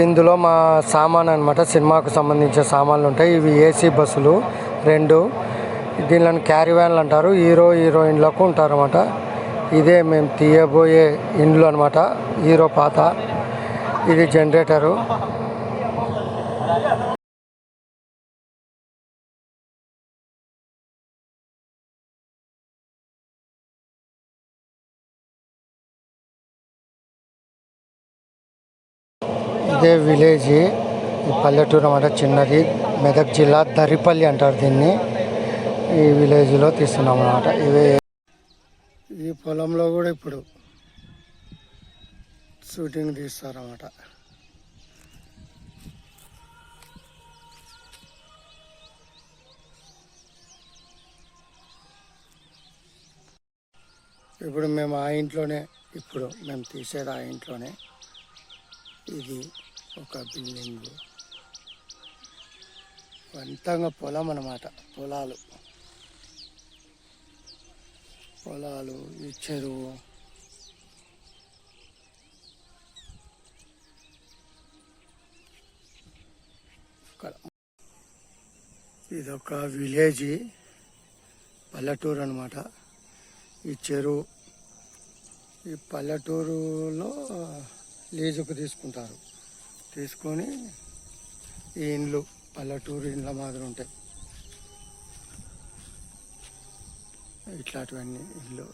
ఇందులో మా సామాన్ అనమాట, సినిమాకు సంబంధించిన సామాన్లు ఉంటాయి. ఇవి ఏసీ బస్సులు 2. దీనిని క్యారీ వ్యాన్లు అంటారు. హీరో హీరోయిన్లకు ఉంటారన్నమాట. ఇదే మేము తీయబోయే ఇండ్లు అనమాట. హీరో పాత. ఇది జనరేటరు. ఇదే విలేజ్, ఈ పల్లెటూరు అన్నమాట, చిన్నది. మెదక్ జిల్లా దరిపల్లి అంటారు దీన్ని. ఈ విలేజ్లో తీస్తున్నాం అన్నమాట. ఇవే ఈ పొలంలో కూడా ఇప్పుడు షూటింగ్ తీస్తారన్నమాట. ఇప్పుడు మేము ఆ ఇంట్లోనే, ఇప్పుడు మేము తీసేది ఆ ఇంట్లోనే. ఇది ఒక బిల్డింగ్, అంతంగా పొలం అన్నమాట. పొలాలు, ఈ చెరువు. ఇదొక విలేజ్, పల్లెటూరు అనమాట. ఈ చెరువు ఈ పల్లెటూరులో లీజుకు తీసుకుంటారు. తీసుకొని ఈ ఇండ్లు పల్లెటూరు ఇండ్ల మాదిరి ఉంటాయి. ఇట్లాంటివన్నీ ఇల్లు.